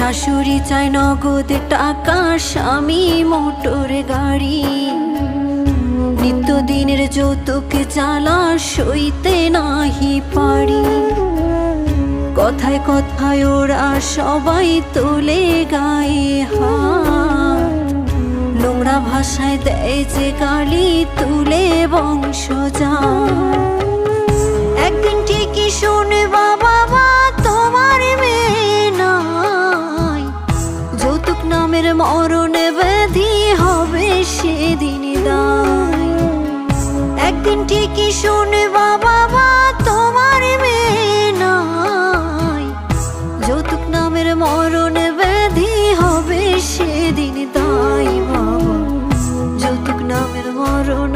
শাশুড়ি চায় নগদ টাকা, স্বামী মোটর গাড়ি। নিত্যদিনের যৌতুক জ্বালা সইতে নাহি পারি। কথায় কথায় ওরা সবাই তোলে গায়ে হাত, নোংরা ভাষায় দেয় যে গালি, তুলে বংশজাত। একদিন ঠিকই শুনবা বাবা তোমার মেয়ে নাই, যৌতুক নামের মরণ ব্যাধি হবে সেদিন দায়। একদিন ঠিকই শুনবা বাবা তোমার মেয়ে নাই, যৌতুক নামের মরণ ব্যাধি হবে সেদিন দায়। বাবা যৌতুক নামের মরণ